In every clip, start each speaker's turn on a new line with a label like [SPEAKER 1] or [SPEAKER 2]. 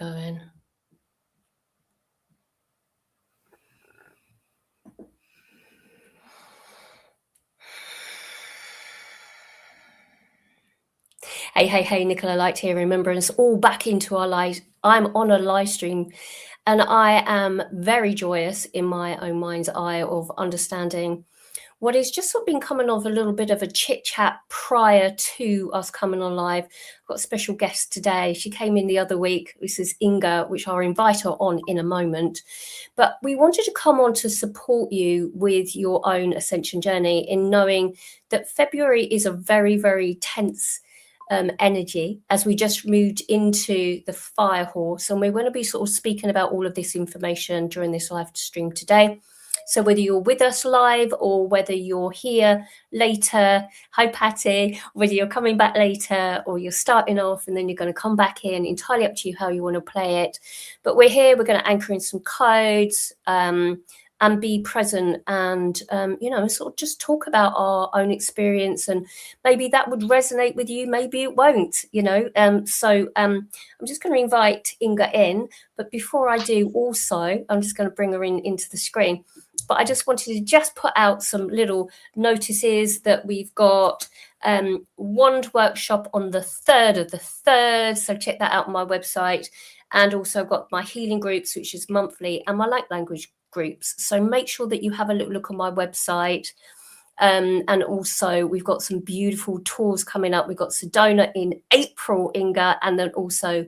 [SPEAKER 1] going. Hey, Nicola Light here. Remember us all back into our live. I'm on a live stream and I am very joyous in my own mind's eye of understanding what is just sort of been coming off a little bit of a chit chat prior to us coming on live. I've got a special guest today. She came in the other week. This is Inger, which I'll invite her on in a moment. But we wanted to come on to support you with your own ascension journey in knowing that February is a very, very tense energy as we just moved into the fire horse, and we're going to be sort of speaking about all of this information during this live stream today. So whether you're with us live or whether you're here later, hi Patty, whether you're coming back later or you're starting off and then you're going to come back in, entirely up to you how you want to play it. But we're here, we're going to anchor in some codes and be present and, sort of just talk about our own experience, and maybe that would resonate with you, maybe it won't, So I'm just going to invite Inger in, but before I do also, I'm just going to bring her into the screen. But I just wanted to just put out some little notices that we've got Wand Workshop on the 3rd of the 3rd. So check that out on my website. And also got my healing groups, which is monthly, and my light language groups. So make sure that you have a little look on my website. And also we've got some beautiful tours coming up. We've got Sedona in April, Inger, and then also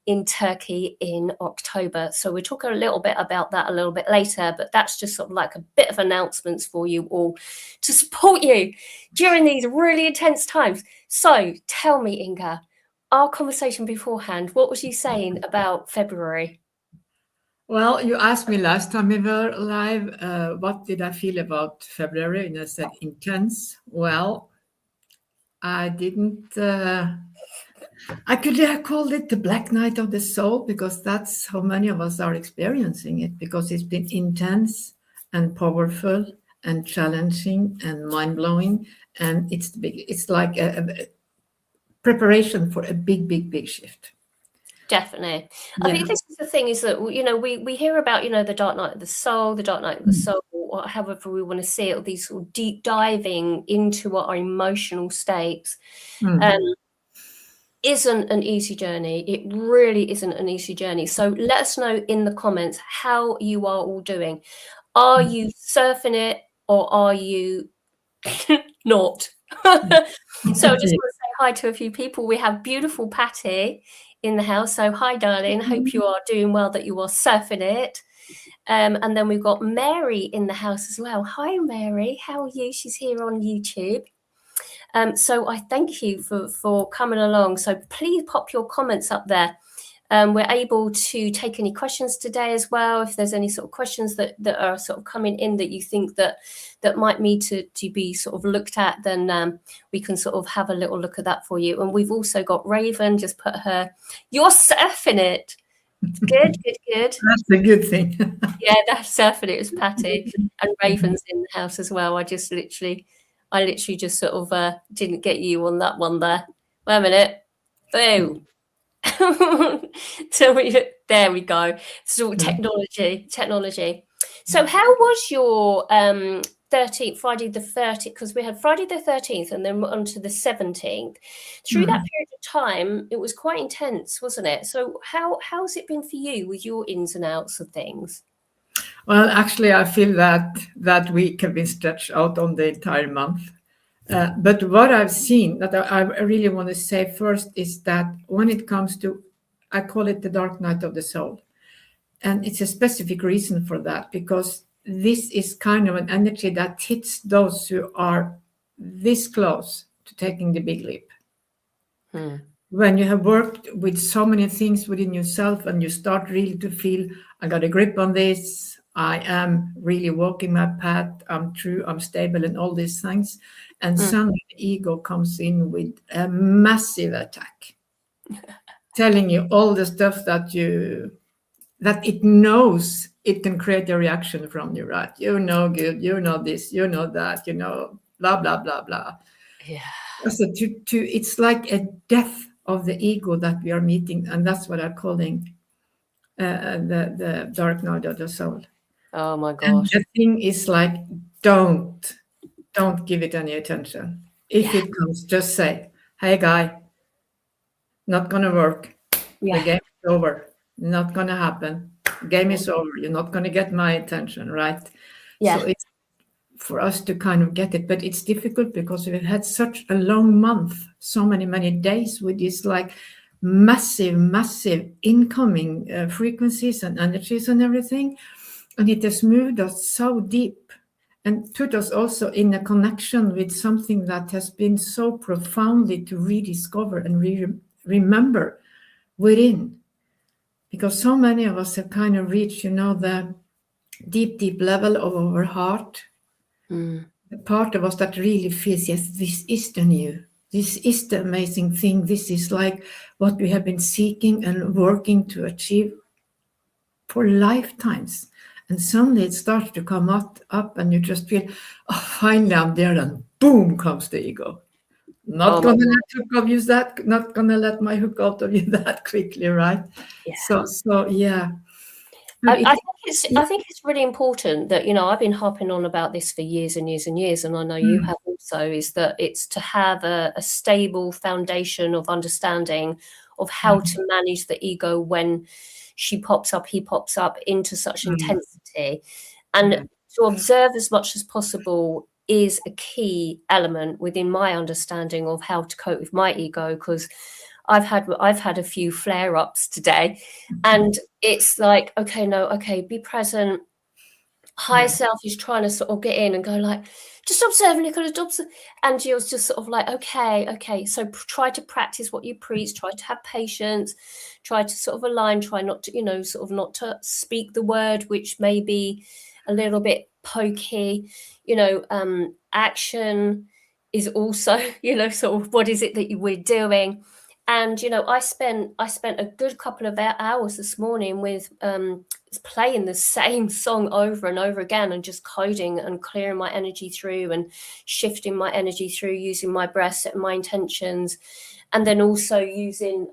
[SPEAKER 1] in Turkey in October. So we'll talk a little bit about that a little bit later, but that's just sort of like a bit of announcements for you all to support you during these really intense times. So tell me, Inger, our conversation beforehand, what was you saying about February?
[SPEAKER 2] Well, you asked me last time we were live, what did I feel about February? And I said intense. Well, I didn't... I could have called it the Black Night of the Soul, because that's how many of us are experiencing it, because it's been intense and powerful and challenging and mind-blowing. And it's like a preparation for a big shift.
[SPEAKER 1] Definitely. I think this is the thing, is that, we hear about, the dark night of the soul, or however we want to see it, or these sort of deep diving into our emotional states. Isn't an easy journey. It really isn't an easy journey. So let us know in the comments how you are all doing. Are you surfing it or are you not? So I just want to say hi to a few people. We have beautiful Patty in the house. So hi, darling. Hope you are doing well, that you are surfing it. And then we've got Mary in the house as well. Hi, Mary. How are you? She's here on YouTube. So I thank you for coming along. So please pop your comments up there. We're able to take any questions today as well. If there's any sort of questions that are sort of coming in that you think that might need to be sort of looked at, then we can sort of have a little look at that for you. And we've also got Raven, just put her, you're surfing it. Good.
[SPEAKER 2] That's a good thing.
[SPEAKER 1] Yeah, that's surfing it was Patty. And Raven's in the house as well. I literally just sort of didn't get you on that one there. Wait a minute. Boom. So there we go. So technology. So how was your 13th, Friday the 30th? Because we had Friday the 13th and then on to the 17th. Through that period of time, it was quite intense, wasn't it? So how's it been for you with your ins and outs of things?
[SPEAKER 2] Well, actually, I feel that week have been stretched out on the entire month. But what I've seen that I really want to say first is that when it comes to, I call it the dark night of the soul. And it's a specific reason for that, because this is kind of an energy that hits those who are this close to taking the big leap. When you have worked with so many things within yourself and you start really to feel, I got a grip on this, I am really walking my path, I'm true, I'm stable, and all these things. And suddenly the ego comes in with a massive attack, telling you all the stuff that it knows it can create a reaction from you, right? You're no good, you know this, you know that, blah, blah, blah, blah.
[SPEAKER 1] Yeah.
[SPEAKER 2] So it's like a death of the ego that we are meeting, and that's what I'm calling the dark night of the soul.
[SPEAKER 1] Oh my
[SPEAKER 2] And
[SPEAKER 1] gosh.
[SPEAKER 2] the thing is like, don't give it any attention. If
[SPEAKER 1] Yeah.
[SPEAKER 2] it comes, just say, hey guy, not gonna work. The
[SPEAKER 1] Yeah.
[SPEAKER 2] game is over. Not gonna happen. Game is over. You're not gonna get my attention, right? So
[SPEAKER 1] Yeah.
[SPEAKER 2] it's for us to kind of get it, but it's difficult because we've had such a long month, so many days with this like massive incoming frequencies and energies and everything, and it has moved us so deep and put us also in a connection with something that has been so profoundly to rediscover and remember within, because so many of us have kind of reached, the deep level of our heart. The part of us that really feels, yes, this is the new, this is the amazing thing, this is like what we have been seeking and working to achieve for lifetimes. And suddenly it starts to come up and you just feel, oh, finally I'm there, and boom comes the ego. Not gonna let hook of you that, not gonna let my hook out of you that quickly, right?
[SPEAKER 1] Yeah.
[SPEAKER 2] So yeah.
[SPEAKER 1] I think it's really important that, I've been harping on about this for years and years and years, and I know you have also, is that it's to have a stable foundation of understanding of how to manage the ego when she pops up, he pops up into such intensity. And to observe as much as possible is a key element within my understanding of how to cope with my ego, because I've had a few flare-ups today, and it's like, okay, be present. Higher self is trying to sort of get in and go like, just observe, Nicola, and you're just sort of like, okay. So try to practice what you preach. Try to have patience. Try to sort of align. Try not to, sort of not to speak the word which may be a little bit pokey. Action is also, sort of what is it that we're doing. And I spent a good couple of hours this morning with playing the same song over and over again, and just coding and clearing my energy through and shifting my energy through, using my breath, setting my intentions, and then also using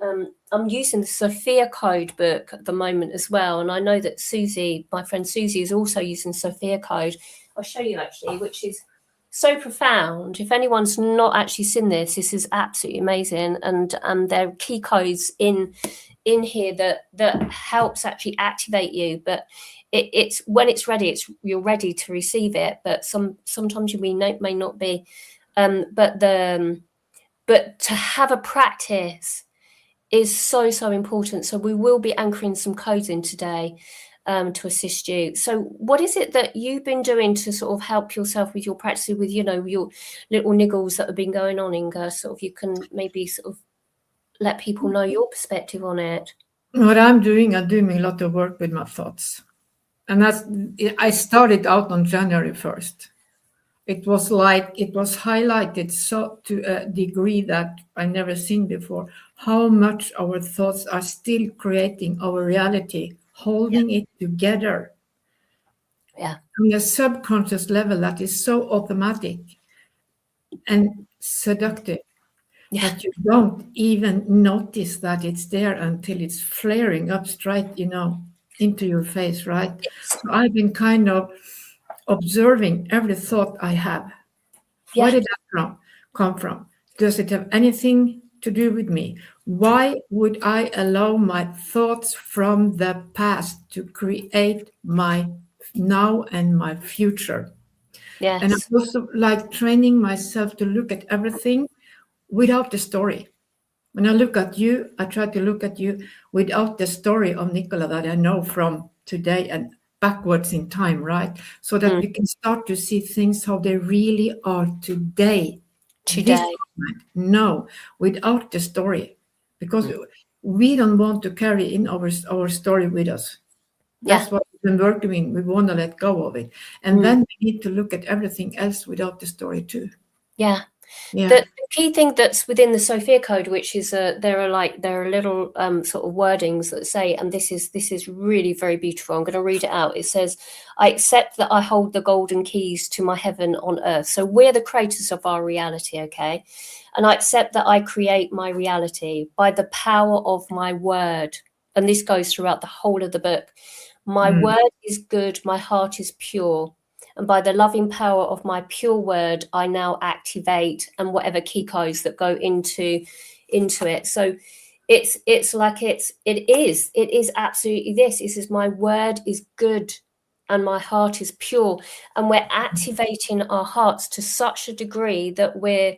[SPEAKER 1] I'm using the Sophia code book at the moment as well. And I know that Susie, my friend Susie, is also using Sophia code. I'll show you actually, which is so profound. If anyone's not actually seen this is absolutely amazing. And there are key codes in here that helps actually activate you. But it's when it's ready, you're ready to receive it. But sometimes you may not be. But to have a practice is so important. So we will be anchoring some codes in today to assist you. So what is it that you've been doing to sort of help yourself with your practice, with, your little niggles that have been going on, Inger? Sort of you can maybe sort of let people know your perspective on it.
[SPEAKER 2] What I'm doing a lot of work with my thoughts. And I started out on January 1st. It was highlighted so to a degree that I never seen before, how much our thoughts are still creating our reality, holding it together.
[SPEAKER 1] Yeah.
[SPEAKER 2] On a subconscious level that is so automatic and seductive that you don't even notice that it's there until it's flaring up straight, into your face, right? So I've been kind of observing every thought I have. Where did that come from? Does it have anything to do with me? Why would I allow my thoughts from the past to create my now and my future?
[SPEAKER 1] Yes.
[SPEAKER 2] And I'm also like training myself to look at everything without the story. When I look at you, I try to look at you without the story of Nicola that I know from today and backwards in time, right? So that we can start to see things how they really are today. This moment. No, without the story. Because we don't want to carry in our story with us. That's what we've been working with. We want to let go of it. And then we need to look at everything else without the story too.
[SPEAKER 1] Yeah. The key thing that's within the Sophia code, which is there are little sort of wordings that say, and this is really very beautiful. I'm going to read it out. It says, "I accept that I hold the golden keys to my heaven on earth." So we're the creators of our reality, okay? And I accept that I create my reality by the power of my word. and this goes throughout the whole of the book, my word is good, my heart is pure. And by the loving power of my pure word, I now activate, and whatever key codes that go into it. So it is absolutely this. It says my word is good and my heart is pure. And we're activating our hearts to such a degree that we're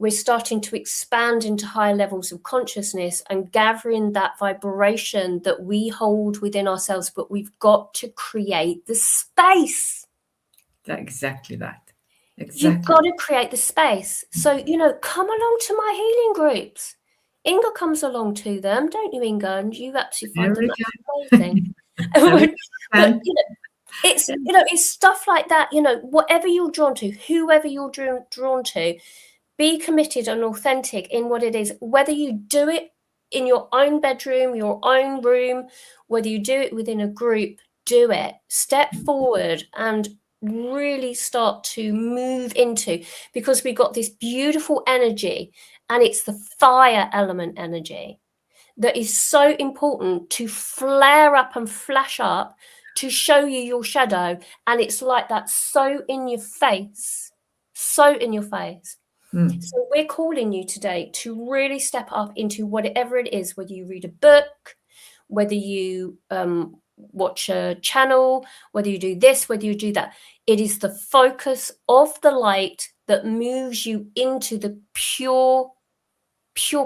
[SPEAKER 1] starting to expand into higher levels of consciousness and gathering that vibration that we hold within ourselves, but we've got to create the space.
[SPEAKER 2] Exactly that. Exactly.
[SPEAKER 1] You've got to create the space. So, come along to my healing groups. Inger comes along to them, don't you, Inger? And you absolutely find them amazing. But, it's stuff like that, whatever you're drawn to, whoever you're drawn to, be committed and authentic in what it is, whether you do it in your own bedroom, your own room, whether you do it within a group, do it. Step forward and really start to move into, because we've got this beautiful energy, and it's the fire element energy that is so important to flare up and flash up to show you your shadow. And it's like that, so in your face. So we're calling you today to really step up into whatever it is, whether you read a book, whether you watch a channel, whether you do this, whether you do that. It is the focus of the light that moves you into the pure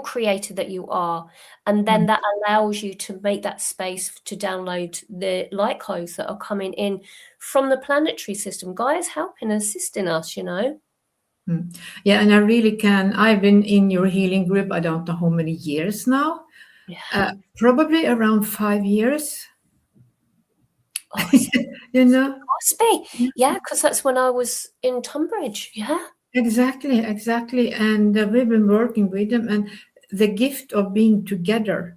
[SPEAKER 1] creator that you are. And then that allows you to make that space to download the light codes that are coming in from the planetary system. Gaia's helping and assisting us,
[SPEAKER 2] Yeah, and I really can. I've been in your healing group, I don't know how many years now.
[SPEAKER 1] Yeah.
[SPEAKER 2] Probably around 5 years.
[SPEAKER 1] Oh,
[SPEAKER 2] Must
[SPEAKER 1] be. Yeah, because that's when I was in Tunbridge. Yeah.
[SPEAKER 2] Exactly. And we've been working with them, and the gift of being together.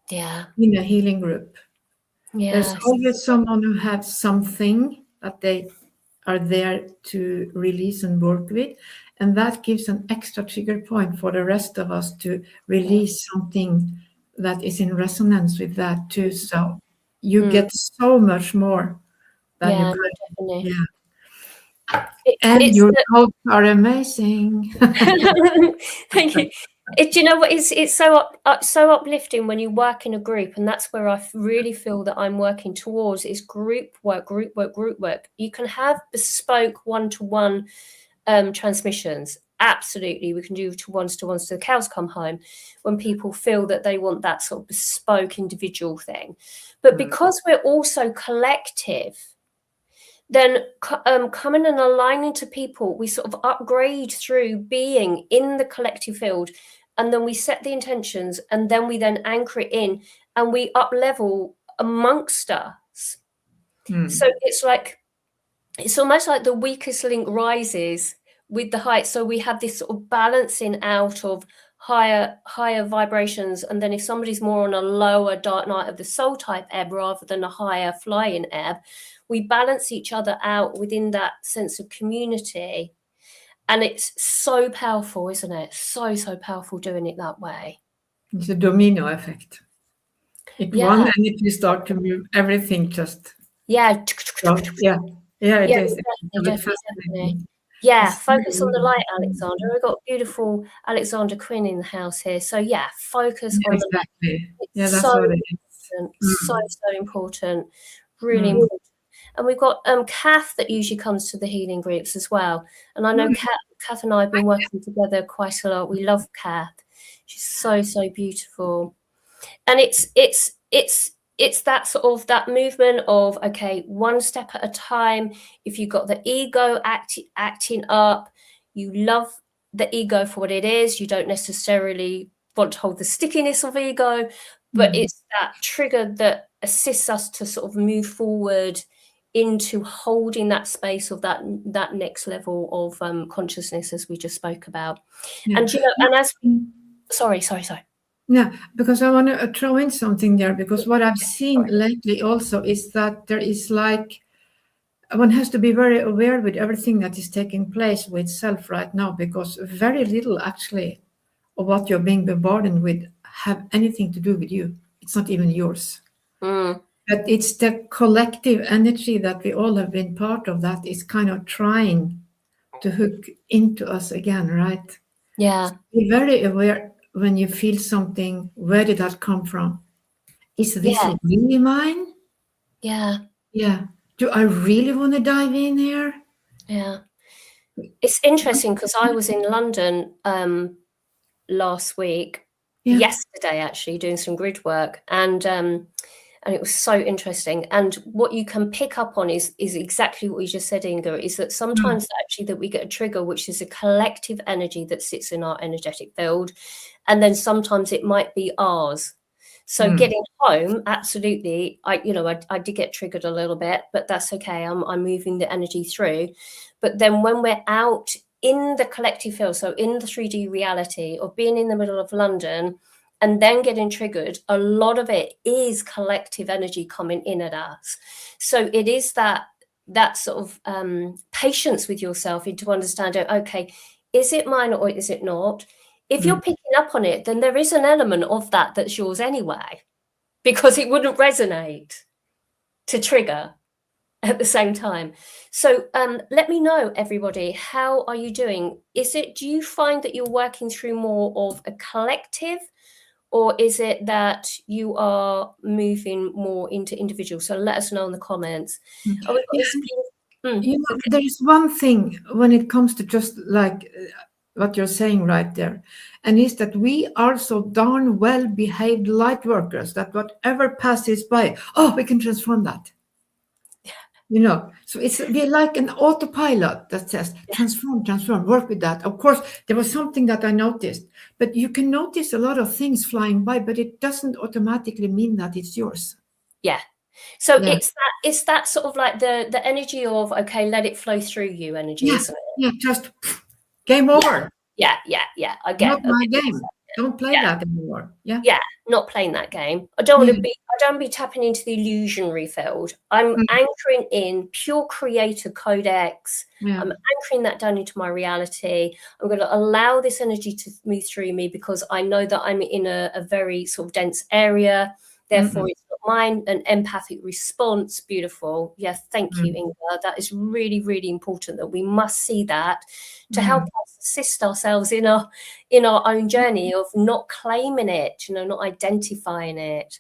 [SPEAKER 1] Yeah.
[SPEAKER 2] In a healing group.
[SPEAKER 1] Yeah.
[SPEAKER 2] There's always someone who has something that they are there to release and work with, and that gives an extra trigger point for the rest of us to release something that is in resonance with that too. So you get so much more than you could.
[SPEAKER 1] Definitely.
[SPEAKER 2] And your codes are amazing.
[SPEAKER 1] Thank you. Do you know what? It's so uplifting when you work in a group, and that's where I really feel that I'm working towards is group work. You can have bespoke one-to-one transmissions. Absolutely, we can do one-to-ones till the cows come home when people feel that they want that sort of bespoke individual thing. But because we're also collective, then coming and aligning to people, we sort of upgrade through being in the collective field, and then we set the intentions, and then we then anchor it in, and we up level amongst us. So it's almost like the weakest link rises with the height. So we have this sort of balancing out of higher vibrations, and then if somebody's more on a lower dark night of the soul type ebb rather than a higher flying ebb, we balance each other out within that sense of community. And it's so powerful, isn't it? So powerful doing it that way.
[SPEAKER 2] It's a domino effect. One, and if you start to move, everything just it is.
[SPEAKER 1] Definitely. Yeah, focus on the light, Alexandra. We've got beautiful Alexandra Quinn in the house here. So focus on the light.
[SPEAKER 2] It's that's what it
[SPEAKER 1] is. So important. Really important. And we've got Kath that usually comes to the healing groups as well. And I know Kath and I have been working together quite a lot. We love Kath. She's so beautiful. And it's that sort of that movement of, okay, one step at a time. If you've got the ego acting up, you love the ego for what it is. You don't necessarily want to hold the stickiness of ego, but it's that trigger that assists us to sort of move forward into holding that space of that next level of consciousness, as we just spoke about. And and as sorry.
[SPEAKER 2] Yeah, because I want to throw in something there, because what I've seen lately also is that there is one has to be very aware with everything that is taking place with self right now, because very little actually of what you're being bombarded with have anything to do with you. It's not even yours.
[SPEAKER 1] Mm.
[SPEAKER 2] But it's the collective energy that we all have been part of that is kind of trying to hook into us again, right?
[SPEAKER 1] Yeah.
[SPEAKER 2] So be very aware when you feel something, where did that come from? Is this
[SPEAKER 1] Yeah.
[SPEAKER 2] really mine?
[SPEAKER 1] Yeah.
[SPEAKER 2] Yeah. Do I really want to dive in here?
[SPEAKER 1] Yeah. It's interesting because I was in London last week,
[SPEAKER 2] Yeah.
[SPEAKER 1] yesterday actually, doing some grid work, and it was so interesting. And what you can pick up on is exactly what you just said, Inger, is that sometimes actually that we get a trigger, which is a collective energy that sits in our energetic field, and then sometimes it might be ours. So getting home, absolutely, I did get triggered a little bit, but that's okay. I'm moving the energy through. But then when we're out in the collective field, so in the 3D reality of being in the middle of London and then getting triggered, a lot of it is collective energy coming in at us. So it is that sort of patience with yourself into understanding, okay, is it mine or is it not? If you're picking up on it, then there is an element of that that's yours anyway, because it wouldn't resonate to trigger at the same time. So let me know, everybody, how are you doing? Do you find that you're working through more of a collective, or is it that you are moving more into individual? So let us know in the comments. Oh, we've got this
[SPEAKER 2] Okay. There is one thing when it comes to just like what you're saying right there, and is that we are so darn well behaved light workers that whatever passes by, we can transform that. So we're like an autopilot that says transform, work with that. Of course, there was something that I noticed, but you can notice a lot of things flying by, but it doesn't automatically mean that it's yours.
[SPEAKER 1] Yeah. So it's that sort of like the energy of, okay, let it flow through you energy, isn't it?
[SPEAKER 2] Yeah, just game over.
[SPEAKER 1] Yeah. I get
[SPEAKER 2] Not my game. Don't play that anymore.
[SPEAKER 1] Yeah, not playing that game. I don't want to be tapping into the illusionary field. I'm anchoring in pure creator codex. I'm anchoring that down into my reality. I'm going to allow this energy to move through me because I know that I'm in a very sort of dense area. Therefore, it's not mine. An empathic response. Beautiful. Yeah, thank you, Inger. That is really, really important, that we must see that to help us assist ourselves in our own journey of not claiming it, not identifying it.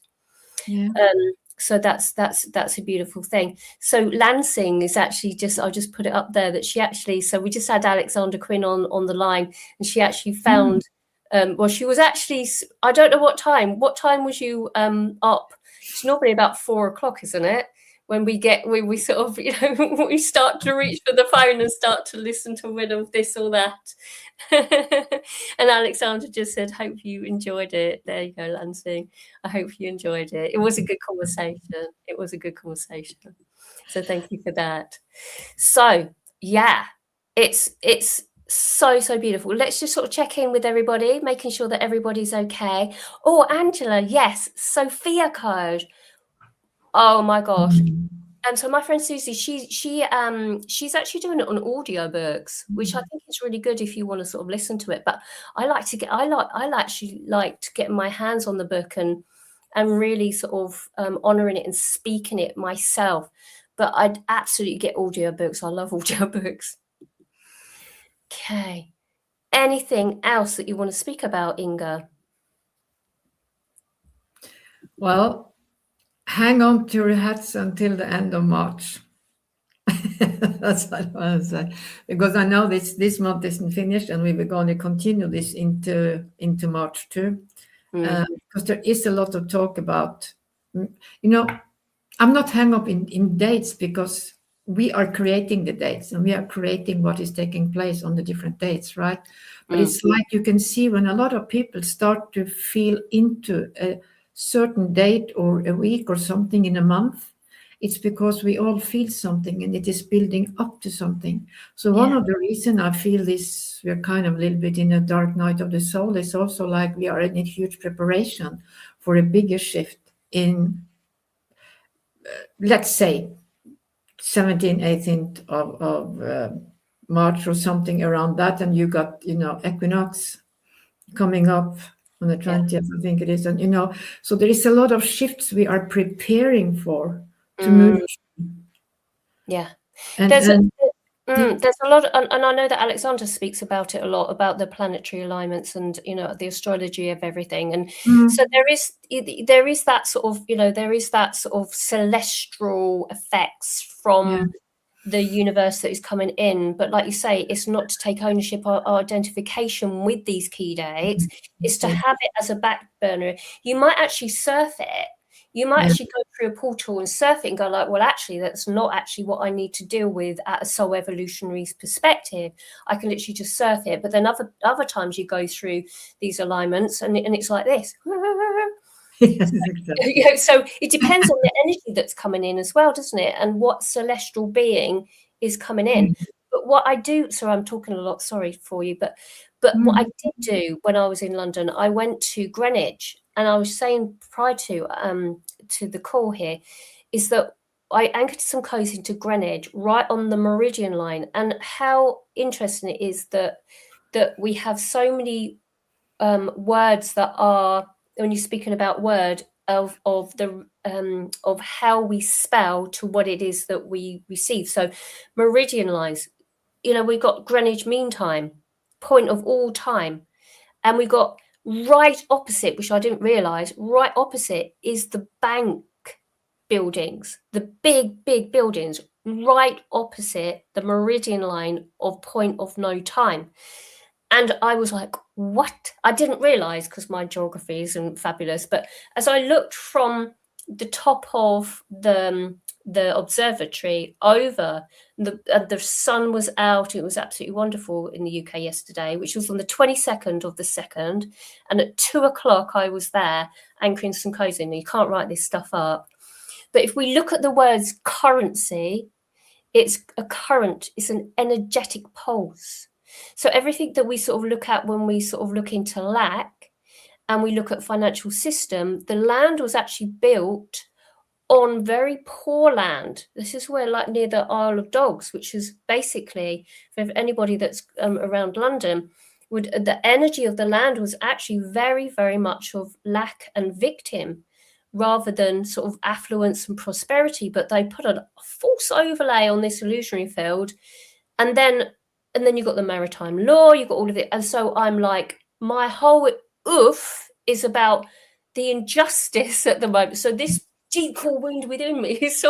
[SPEAKER 1] So that's a beautiful thing. So Lansing is actually I'll just put it up there, that she actually, so we just had Alexandra Quinn on the line, and she actually found she was actually, I don't know what time was you up? It's normally about 4:00, isn't it, when we sort of we start to reach for the phone and start to listen to riddle this or that. And Alexandra just said, hope you enjoyed it. There you go, Lansing. I hope you enjoyed it. It was a good conversation. So thank you for that. So yeah, it's so beautiful. Let's just sort of check in with everybody, making sure that everybody's okay. Oh, Angela, yes, Sophia code. Oh my gosh. And so my friend Susie, she's actually doing it on audiobooks, which I think is really good if you want to sort of listen to it. But I actually like to get my hands on the book and really sort of honoring it and speaking it myself. But I'd absolutely get audiobooks. I love audiobooks. Okay. Anything else that you want to speak about, Inger?
[SPEAKER 2] Well, hang on to your hats until the end of March. That's what I want to say, because I know this month isn't finished, and we were going to continue this into March too, because there is a lot of talk about. I'm not hung up in dates, because we are creating the dates and we are creating what is taking place on the different dates, right? But it's like you can see when a lot of people start to feel into a certain date or a week or something in a month, it's because we all feel something and it is building up to something. So one of the reasons I feel this, we're kind of a little bit in a dark night of the soul, is also like we are in a huge preparation for a bigger shift in, let's say, 17th, 18th of March or something around that. And you got, equinox coming up on the 20th, I think it is. And, so there is a lot of shifts we are preparing for to move.
[SPEAKER 1] Yeah.
[SPEAKER 2] And,
[SPEAKER 1] There's a lot, and I know that Alexander speaks about it a lot, about the planetary alignments and, the astrology of everything. And so there is that sort of, there is that sort of celestial effects from the universe that is coming in. But like you say, it's not to take ownership or identification with these key dates. It's to have it as a back burner. You might actually surf it. You might actually go through a portal and surf it and go like, well, actually, that's not actually what I need to deal with at a soul evolutionary perspective. I can literally just surf it. But then other times you go through these alignments and it's like this.
[SPEAKER 2] Yes, exactly.
[SPEAKER 1] So it depends on the energy that's coming in as well, doesn't it? And what celestial being is coming in. But what I do, so I'm talking a lot, sorry for you, but what I did do when I was in London, I went to Greenwich, and I was saying prior to the call here, is that I anchored some codes into Greenwich right on the meridian line, and how interesting it is that we have so many words that are, when you're speaking about word of how we spell to what it is that we receive. So meridian lines, we've got Greenwich Mean Time, point of all time, and we got right opposite, which I didn't realize, right opposite is the bank buildings, the big buildings, right opposite the meridian line of point of no time. And I was like, what? I didn't realize, because my geography isn't fabulous. But as I looked from the top of the observatory over, the sun was out. It was absolutely wonderful in the UK yesterday, which was on the 22nd of the 2nd. And at 2:00, I was there anchoring some codes in. You can't write this stuff up. But if we look at the words currency, it's a current. It's an energetic pulse. So everything that we sort of look at when we sort of look into lack and we look at financial system, the land was actually built on very poor land. This is where, like near the Isle of Dogs, which is basically, for anybody that's around London, the energy of the land was actually very, very much of lack and victim, rather than sort of affluence and prosperity. But they put a false overlay on this illusionary field, and then you've got the maritime law, you've got all of it. And so I'm like, my whole oof is about the injustice at the moment. So this deep core wound within me is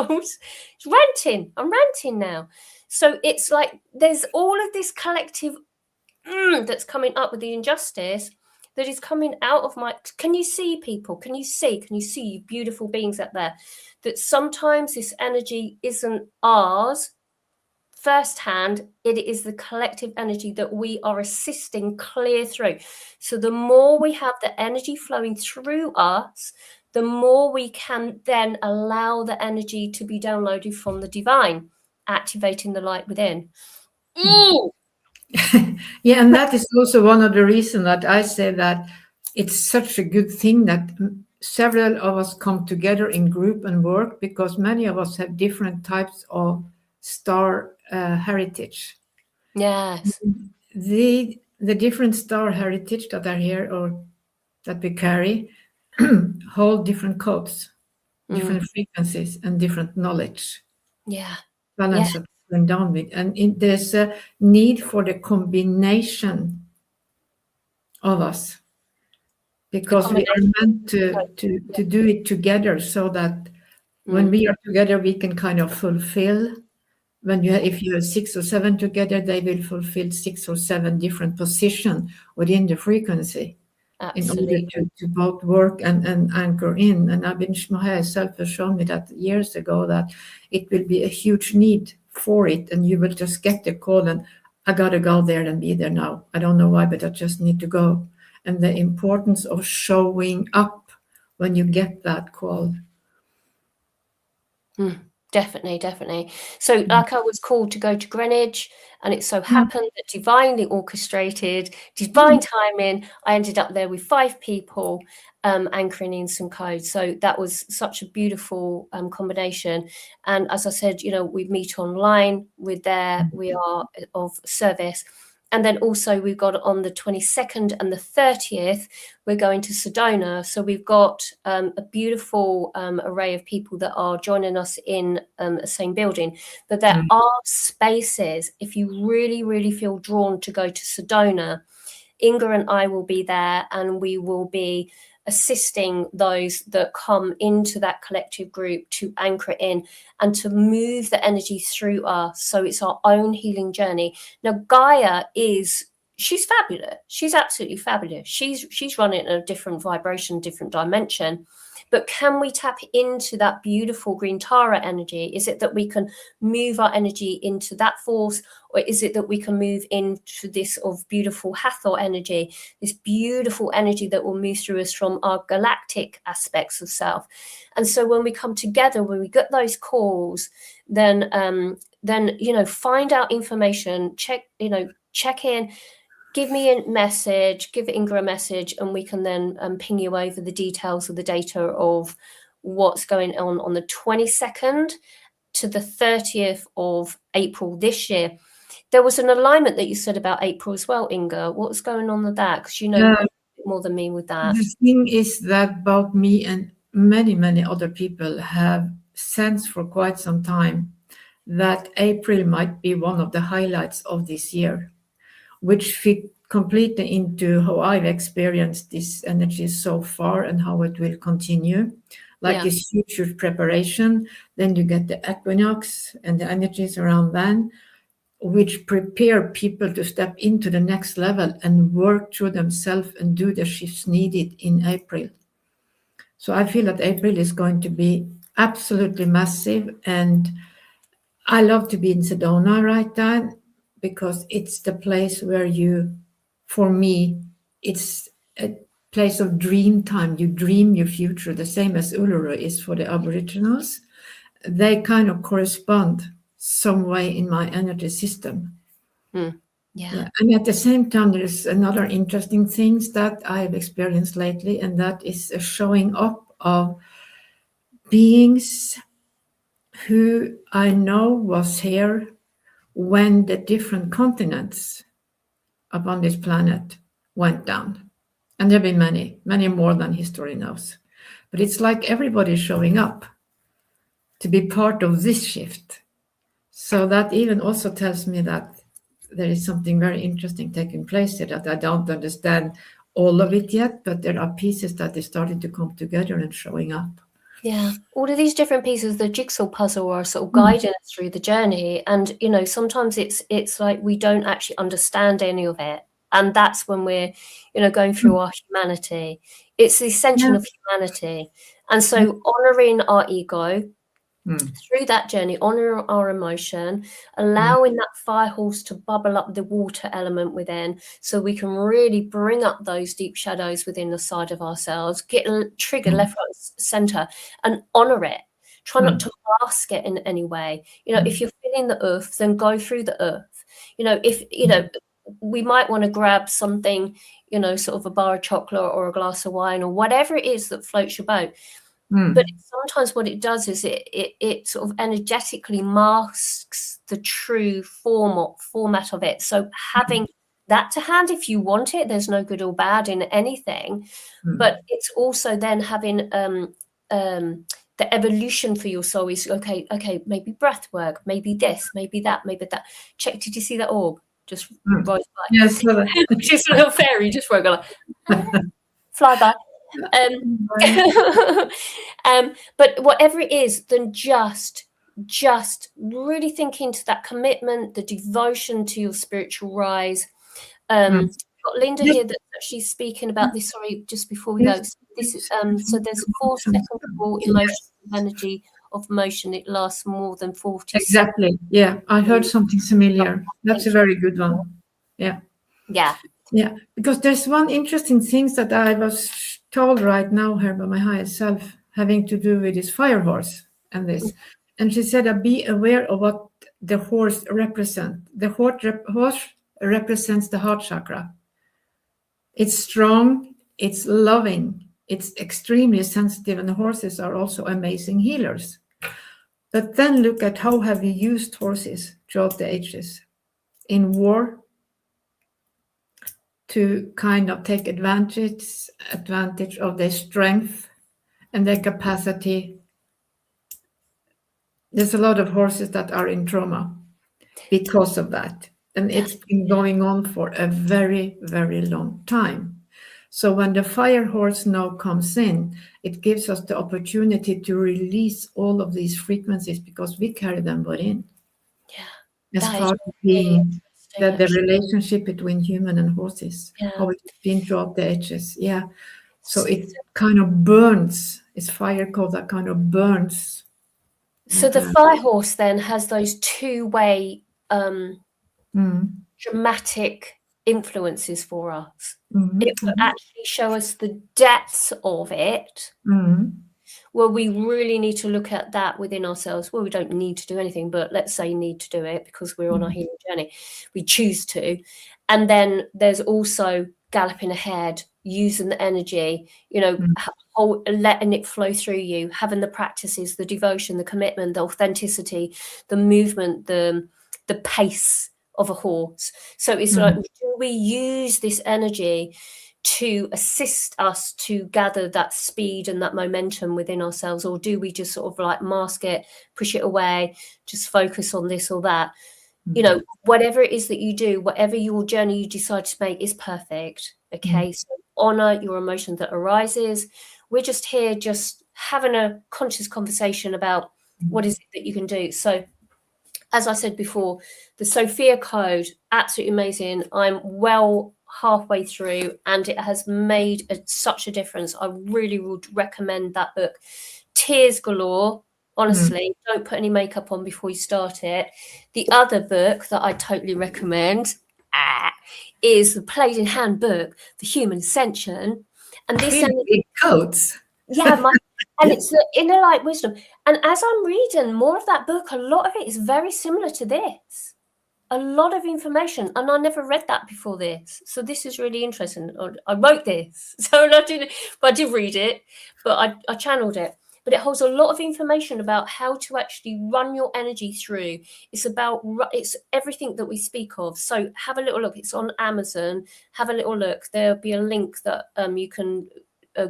[SPEAKER 1] ranting. I'm ranting now. So it's like there's all of this collective that's coming up with the injustice that is coming out of my. Can you see, people? Can you see you beautiful beings out there? That sometimes this energy isn't ours firsthand, it is the collective energy that we are assisting clear through. So the more we have the energy flowing through us, the more we can then allow the energy to be downloaded from the divine, activating the light within.
[SPEAKER 2] Yeah, and that is also one of the reasons that I say that it's such a good thing that several of us come together in group and work, because many of us have different types of star heritage.
[SPEAKER 1] Yes.
[SPEAKER 2] The different star heritage that are here or that we carry hold different codes, different frequencies, and different knowledge.
[SPEAKER 1] Yeah.
[SPEAKER 2] Balance up and down with, and there's a need for the combination of us, because we are meant to do it together, so that when we are together, we can kind of fulfill. If you have 6 or 7 together, they will fulfill 6 or 7 different positions within the frequency.
[SPEAKER 1] Absolutely.
[SPEAKER 2] In order to both work and anchor in. And myself has shown me that years ago that it will be a huge need for it, and you will just get the call and I gotta go there and be there now. I don't know why, but I just need to go. And the importance of showing up when you get that call.
[SPEAKER 1] Definitely. So like I was called to go to Greenwich, and it so happened that divinely orchestrated, divine timing, I ended up there with 5 people anchoring in some codes. So that was such a beautiful combination. And as I said, we meet online, we are of service. And then also we've got on the 22nd and the 30th, we're going to Sedona. So we've got a beautiful array of people that are joining us in the same building. But there are spaces, if you really, really feel drawn to go to Sedona, Inger and I will be there, and we will be assisting those that come into that collective group to anchor in and to move the energy through us. So it's our own healing journey. Now, Gaia she's fabulous. She's absolutely fabulous. She's running a different vibration, different dimension. But can we tap into that beautiful green Tara energy? Is it that we can move our energy into that force, or is it that we can move into this of beautiful Hathor energy, this beautiful energy that will move through us from our galactic aspects of self? And so when we come together, when we get those calls, then find out information, check in. Give me a message, give Inger a message, and we can then ping you over the details of the data of what's going on the 22nd to the 30th of April this year. There was an alignment that you said about April as well, Inger. What's going on with that? Because you know more than me with that.
[SPEAKER 2] The thing is that both me and many, many other people have sensed for quite some time that April might be one of the highlights of this year, which fit completely into how I've experienced this energy so far and how it will continue. Like this future preparation, then you get the equinox and the energies around then, which prepare people to step into the next level and work through themselves and do the shifts needed in April. So I feel that April is going to be absolutely massive, and I love to be in Sedona right now, because it's the place where for me, it's a place of dream time. You dream your future, the same as Uluru is for the Aboriginals. They kind of correspond some way in my energy system.
[SPEAKER 1] Yeah.
[SPEAKER 2] And at the same time, there's another interesting things that I've experienced lately, and that is a showing up of beings who I know was here when the different continents upon this planet went down. And there have been many, many more than history knows. But it's like everybody's showing up to be part of this shift. So that even also tells me that there is something very interesting taking place here, that I don't understand all of it yet, but there are pieces that are starting to come together and showing up.
[SPEAKER 1] Yeah, all of these different pieces of the jigsaw puzzle are sort of guiding us through the journey. And, sometimes it's like we don't actually understand any of it. And that's when we're, going through our humanity. It's the ascension of humanity. And so honoring our ego through that journey, honor our emotion, allowing that fire horse to bubble up the water element within, so we can really bring up those deep shadows within the side of ourselves, trigger left, right, center, and honor it. Try not to mask it in any way. If you're feeling the earth, then go through the earth. We might want to grab something, sort of a bar of chocolate or a glass of wine or whatever it is that floats your boat. But sometimes what it does is it sort of energetically masks the true format of it. So having that to hand, if you want it, there's no good or bad in anything. But it's also then having the evolution for your soul is okay, maybe breath work, maybe this, maybe that, maybe that. Check, did you see that orb? Just rose by.
[SPEAKER 2] Yes,
[SPEAKER 1] She's a little fairy, just won't go like fly by. But whatever it is, then just really think into that commitment, the devotion to your spiritual rise. Got Linda here that she's speaking about this. Sorry, just before we go. This is so there's 4 seconds of emotion, energy of motion. It lasts more than 40
[SPEAKER 2] Exactly.
[SPEAKER 1] seconds.
[SPEAKER 2] Yeah, I heard something similar. That's a very good one. Yeah. Yeah, because there's one interesting thing that I was told right now here by my higher self, having to do with this fire horse and this. And she said, be aware of what the horse represents. The horse represents the heart chakra. It's strong, it's loving, it's extremely sensitive, and the horses are also amazing healers. But then look at how have we used horses throughout the ages. In war, to kind of take advantage of their strength and their capacity. There's a lot of horses that are in trauma because of that. And it's been going on for a very, very long time. So when the fire horse now comes in, it gives us the opportunity to release all of these frequencies because we carry them within.
[SPEAKER 1] Yeah.
[SPEAKER 2] As far as being the relationship between human and horses, how it's been throughout the ages. Yeah. So it kind of burns. It's fire code that kind of burns.
[SPEAKER 1] So the fire horse then has those two-way dramatic influences for us. It will actually show us the depths of it. Well, we really need to look at that within ourselves. Well, we don't need to do anything, but let's say need to do it because we're on our healing journey. We choose to. And then there's also galloping ahead, using the energy, you know, letting it flow through you, having the practices, the devotion, the commitment, the authenticity, the movement, the pace of a horse. So it's like, do we use this energy to assist us to gather that speed and that momentum within ourselves, or do we just sort of like mask it, push it away, just focus on this or that? You know, whatever it is that you do, whatever your journey you decide to make is perfect. Okay, so honor your emotion that arises. We're just here just having a conscious conversation about what is it that you can do. So as I said before, the Sophia Code, absolutely amazing. I'm well halfway through and it has made such a difference. I really would recommend that book. Tears galore. Honestly, don't put any makeup on before you start it. The other book that I totally recommend is the Played in Hand book, The Human Ascension. And this
[SPEAKER 2] codes.
[SPEAKER 1] Yeah, and it's the Inner Light Wisdom. And as I'm reading more of that book, a lot of it is very similar to this. A lot of information, and I never read that before this. So this is really interesting. I wrote this, so I did read it, but I channeled it. But it holds a lot of information about how to actually run your energy through. It's everything that we speak of. So have a little look. It's on Amazon. Have a little look. There'll be a link that you can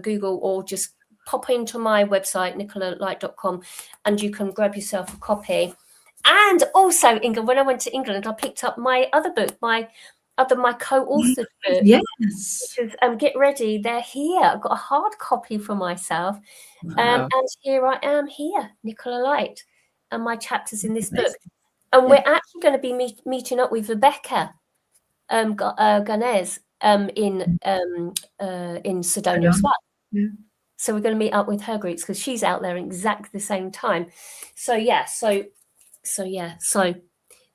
[SPEAKER 1] Google or just pop into my website, nicolalight.com, and you can grab yourself a copy. And also, Inger, when I went to England, I picked up my other book, my co-authored book.
[SPEAKER 2] Yes.
[SPEAKER 1] Which is Get Ready, They're Here. I've got a hard copy for myself.
[SPEAKER 2] Wow.
[SPEAKER 1] And here I am here, Nicola Light, and my chapters in this book. And we're actually going to be meeting up with Rebecca Ganez in Sedona as well.
[SPEAKER 2] Yeah.
[SPEAKER 1] So we're going to meet up with her groups because she's out there at exactly the same time. So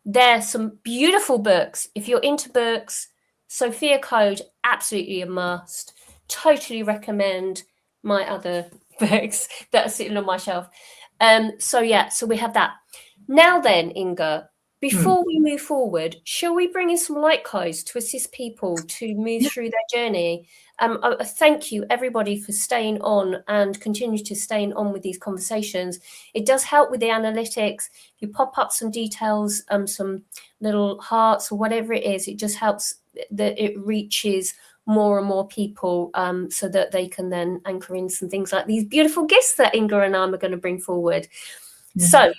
[SPEAKER 1] there's some beautiful books. If you're into books, Sophia Code, absolutely a must. Totally recommend my other books that are sitting on my shelf. So we have that. Now then, Inger, before we move forward, shall we bring in some light codes to assist people to move through their journey? Thank you, everybody, for staying on and continue to stay on with these conversations. It does help with the analytics. If you pop up some details, some little hearts or whatever it is, it just helps that it reaches more and more people so that they can then anchor in some things like these beautiful gifts that Inger and I are going to bring forward. Yeah. So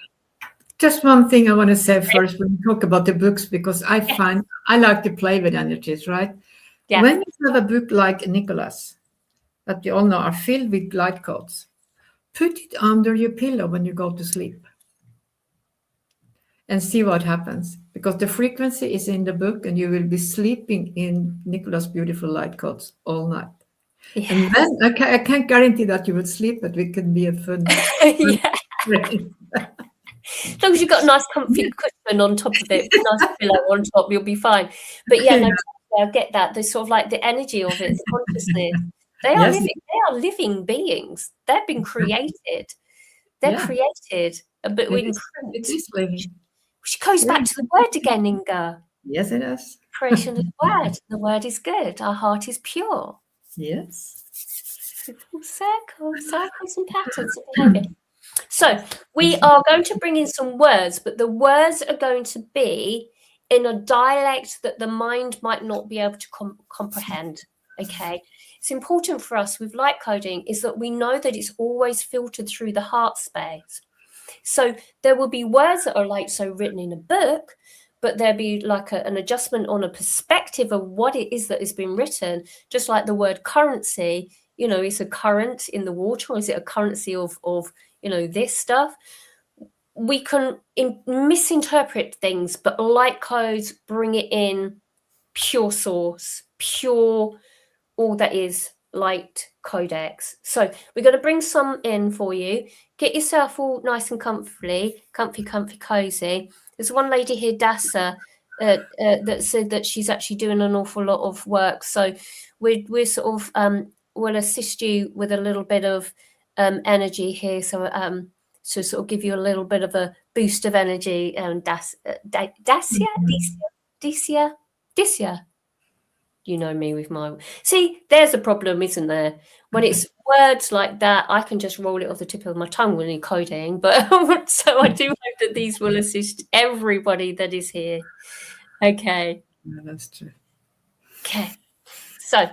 [SPEAKER 2] just one thing I want to say first when we talk about the books, because I find I like to play with energies, right? Yeah. When you have a book like Nicholas, that you all know are filled with light codes, put it under your pillow when you go to sleep and see what happens, because the frequency is in the book and you will be sleeping in Nicholas' beautiful light codes all night. Yes. And then I can't guarantee that you will sleep, but we can be a fun
[SPEAKER 1] as long as you've got a nice comfy cushion on top of it, nice pillow on top, you'll be fine. But I get that. There's sort of like the energy of it, the consciousness. They are living beings. They've been created. They're created, but in print.
[SPEAKER 2] It is living.
[SPEAKER 1] Which goes back to the word again, Inger.
[SPEAKER 2] Yes, it is.
[SPEAKER 1] Creation is word. The word is good. Our heart is pure.
[SPEAKER 2] Yes.
[SPEAKER 1] Circles and patterns of behavior. So we are going to bring in some words, but the words are going to be in a dialect that the mind might not be able to comprehend. Okay, it's important for us with light coding is that we know that it's always filtered through the heart space. So there will be words that are like so written in a book, but there'll be like an adjustment on a perspective of what it is that has been written. Just like the word currency, you know, is a current in the water, or is it a currency of you know, this stuff? We can misinterpret things, but light codes bring it in pure source, pure, all that is light codex. So we're going to bring some in for you. Get yourself all nice and comfy, cozy. There's one lady here, Dasa, that said that she's actually doing an awful lot of work. So we're sort of we'll assist you with a little bit of energy here. So to sort of give you a little bit of a boost of energy. Dacia. You know me with my... See, there's a problem, isn't there? When it's words like that, I can just roll it off the tip of my tongue when encoding. But so I do hope that these will assist everybody that is here. Okay.
[SPEAKER 2] Yeah, that's true.
[SPEAKER 1] Okay. So,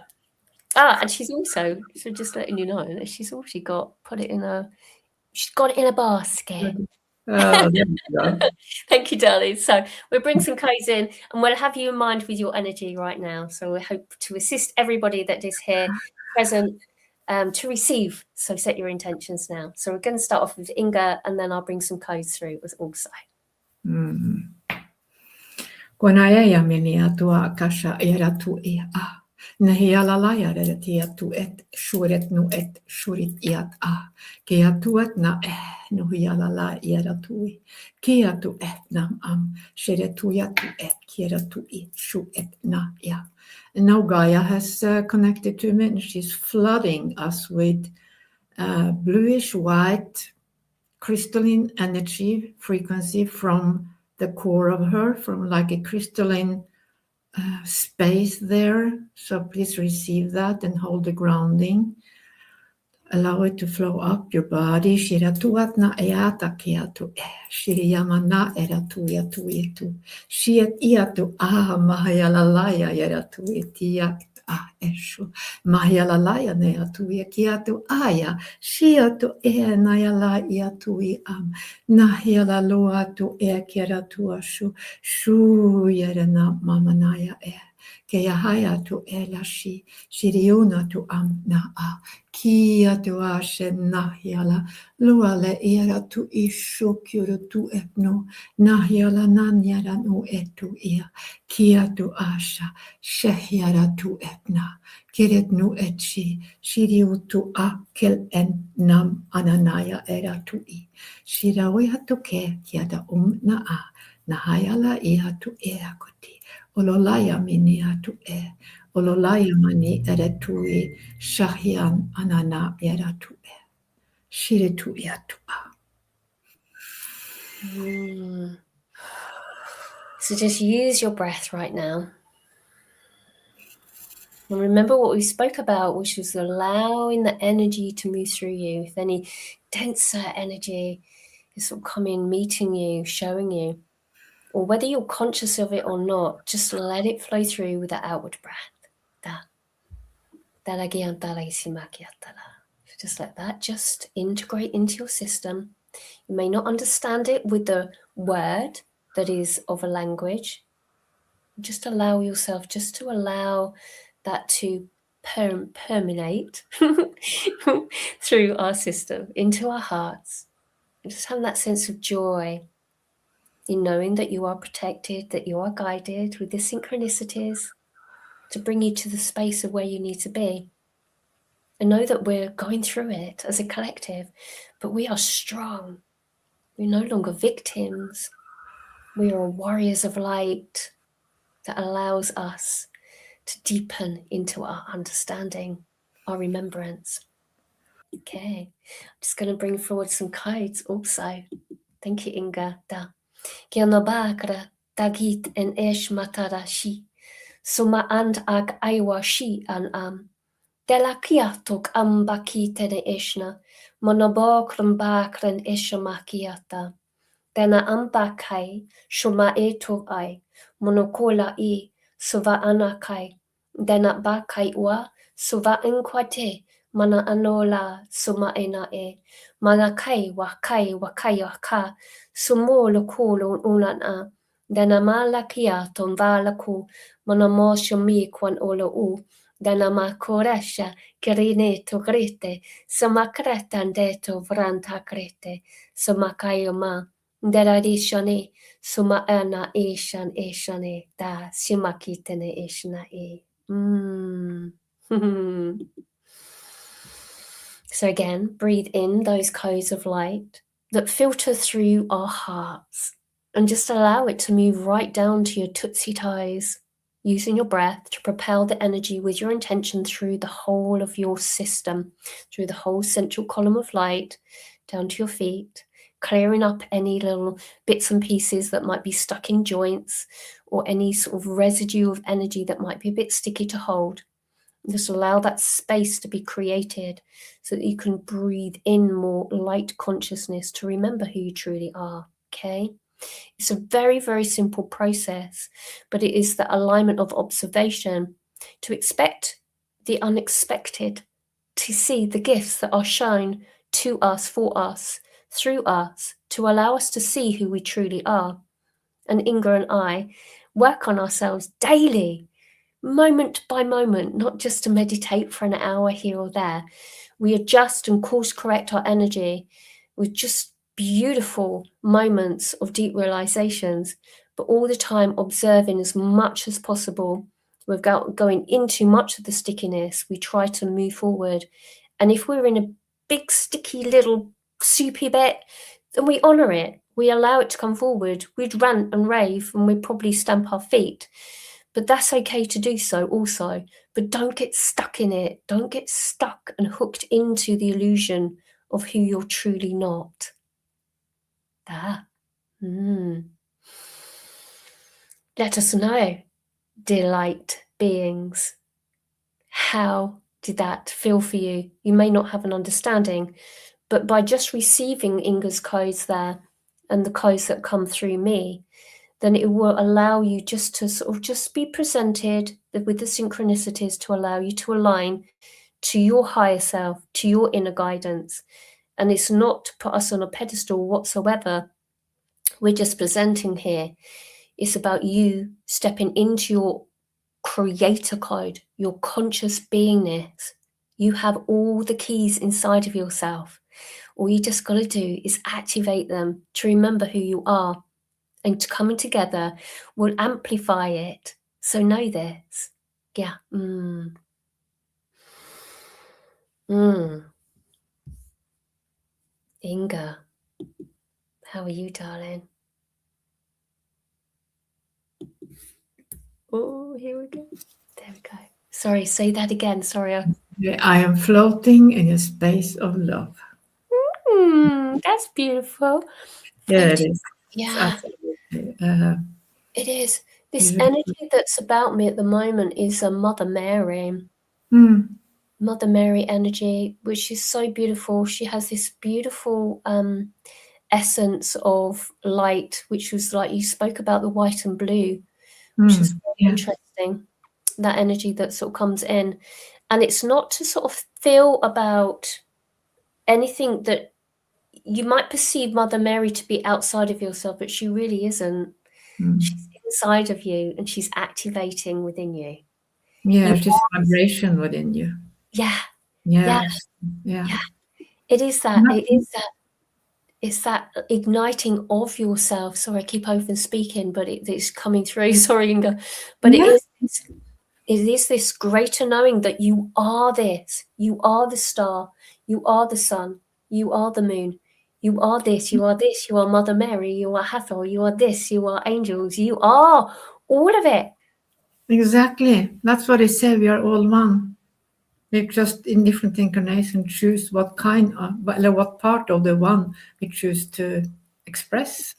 [SPEAKER 1] and she's also, so just letting you know that she's already she's got it in a basket.
[SPEAKER 2] Oh, there you go.
[SPEAKER 1] Thank you, darling. So we'll bring some codes in and we'll have you in mind with your energy right now. So we hope to assist everybody that is here present to receive. So set your intentions now. So we're going to start off with Inger and then I'll bring some codes through also.
[SPEAKER 2] Kona ea mini atua kasha era tu ea. Nahi alalaya tia tu et shuret nu et shurit iat a. Kia tuat na no hialala era tui. Kia tu et nam sheretuya tu et kiera tu I shu et na ya. And now Gaia has connected to me and she's flooding us with bluish white crystalline energy frequency from the core of her, from like a crystalline space there. So please receive that and hold the grounding. Allow it to flow up your body. Shiratuatna eata kiatu shiriyamana eratu yatu yetu. Shiat iatu mahayalalaya yeratu etiat eshu. Mahayalalaya neatu yakiatu aya. Shiatu nayala yatu Nahialaluatu keratu ashu. Shu yerena mamanaya Kehaya tu elashi, shiriuna tu amna kia tu ashen nahiala, luale era tu ishukyuru tu etno, nahiala nanyara no etu ia, kia tu asha, shehiara tu etna, kiret nu etchi, shiriu tu akel en nam ananaya era tu I, shirawea tu ke kia da na nahayala ia tu ea koti. Ololaya minia tu ololaya mani eretui shahian anana eratu shiritu yatua.
[SPEAKER 1] So just use your breath right now. And remember what we spoke about, which was allowing the energy to move through you. If any denser energy is sort of coming, meeting you, showing you, or whether you're conscious of it or not, just let it flow through with the outward breath. Just like that, just integrate into your system. You may not understand it with the word that is of a language. Just allow yourself, just to allow that to permeate through our system, into our hearts. And just have that sense of joy in knowing that you are protected, that you are guided with the synchronicities to bring you to the space of where you need to be. And know that we're going through it as a collective, but we are strong. We're no longer victims. We are warriors of light that allows us to deepen into our understanding, our remembrance. Okay, I'm just going to bring forward some codes also. Thank you, Inger. Kianobakra tagit en esh matarashi. Suma and ag aiwa shi an Dela kiatok ambaki tene ishna. Monobokram bakran ishamakiata. Dena ambakai shuma eto ai. monokola I, suva anakai, dena ba kai wa, suva inquate, mana anola, suma ena e, mana kai wa ka, sumo lokolo unan a, dena mala kia ton vala ku, mana mo shumi kwan olo u, dena ma koresha, kerine to grete, sama kretan deto vranta krete, sama kayo ma, dera rishone, suma ana eshan eshane da shimakitene eshna e. So again, breathe in those codes of light that filter through our hearts and just allow it to move right down to your tootsie toes, using your breath to propel the energy with your intention through the whole of your system, through the whole central column of light, down to your feet, clearing up any little bits and pieces that might be stuck in joints or any sort of residue of energy that might be a bit sticky to hold. Just allow that space to be created so that you can breathe in more light consciousness to remember who you truly are, okay? It's a very, very simple process, but it is the alignment of observation to expect the unexpected, to see the gifts that are shown to us, for us, through us, to allow us to see who we truly are. And Inger and I work on ourselves daily, moment by moment, not just to meditate for an hour here or there. We adjust and course correct our energy with just beautiful moments of deep realizations, but all the time observing as much as possible without going into much of the stickiness. We try to move forward. And if we're in a big, sticky, little soupy bit, then we honor it. We allow it to come forward. We'd rant and rave and we'd probably stamp our feet. But that's okay to do so also. But don't get stuck in it. Don't get stuck and hooked into the illusion of who you're truly not. Let us know, dear light beings. How did that feel for you? You may not have an understanding, but by just receiving Inger's codes there and the codes that come through me, then it will allow you just to sort of just be presented with the synchronicities to allow you to align to your higher self, to your inner guidance. And it's not to put us on a pedestal whatsoever. We're just presenting here. It's about you stepping into your creator code, your conscious beingness. You have all the keys inside of yourself. All you just got to do is activate them to remember who you are. And coming together will amplify it. So know this. Yeah. Inger, how are you, darling? Oh, here we go. There we go. Sorry, say that again. Sorry.
[SPEAKER 2] I am floating in a space of love.
[SPEAKER 1] That's beautiful.
[SPEAKER 2] Yeah, it is.
[SPEAKER 1] Yeah.
[SPEAKER 2] Absolutely.
[SPEAKER 1] It is. This energy that's about me at the moment is a Mother Mary. Mother Mary energy, which is so beautiful. She has this beautiful essence of light, which was like you spoke about the white and blue, which is very interesting. That energy that sort of comes in. And it's not to sort of feel about anything that you might perceive Mother Mary to be outside of yourself, but she really isn't. She's inside of you and she's activating within you.
[SPEAKER 2] Yeah, she's vibration within you.
[SPEAKER 1] Yeah.
[SPEAKER 2] Yes.
[SPEAKER 1] Yeah. It is that. It is that. It's that igniting of yourself. Sorry, I keep over speaking, but it's coming through. Sorry, Inga. But it is this greater knowing that you are this. You are the star. You are the sun. You are the moon. You are this. You are this. You are Mother Mary. You are Hathor. You are this. You are angels. You are all of it.
[SPEAKER 2] Exactly. That's what I say. We are all one. We just in different incarnations choose what kind of, what part of the one we choose to express.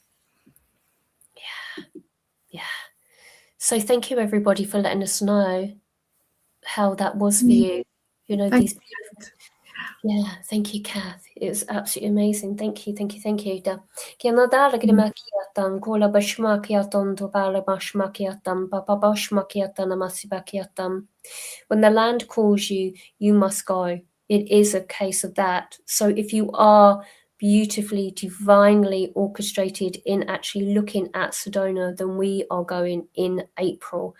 [SPEAKER 1] Yeah. So thank you everybody for letting us know how that was for you. You know, these beautiful. Yeah, thank you, Kath. It was absolutely amazing. Thank you, thank you, thank you. Da. Kiana dala makiatan, kola bashmakiatan, tobala bashmakiatan, papa bashmakiatan, amasibakiatan. When the land calls you, you must go. It is a case of that. So if you are beautifully, divinely orchestrated in actually looking at Sedona, then we are going in April.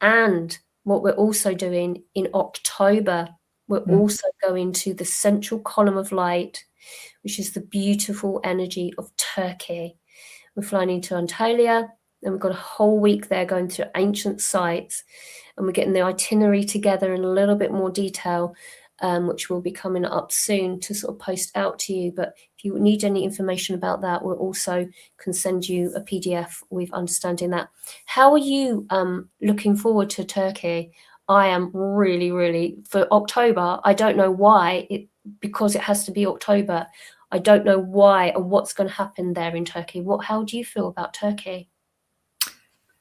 [SPEAKER 1] And what we're also doing in October, we're also going to the central column of light, which is the beautiful energy of Turkey. We're flying into Antalya, and we've got a whole week there going through ancient sites, and we're getting the itinerary together in a little bit more detail, which will be coming up soon to sort of post out to you. But if you need any information about that, we'll also can send you a PDF with understanding that. How are you looking forward to Turkey? I am really, really, for October. I don't know why, because it has to be October. I don't know why or what's going to happen there in Turkey. How do you feel about Turkey?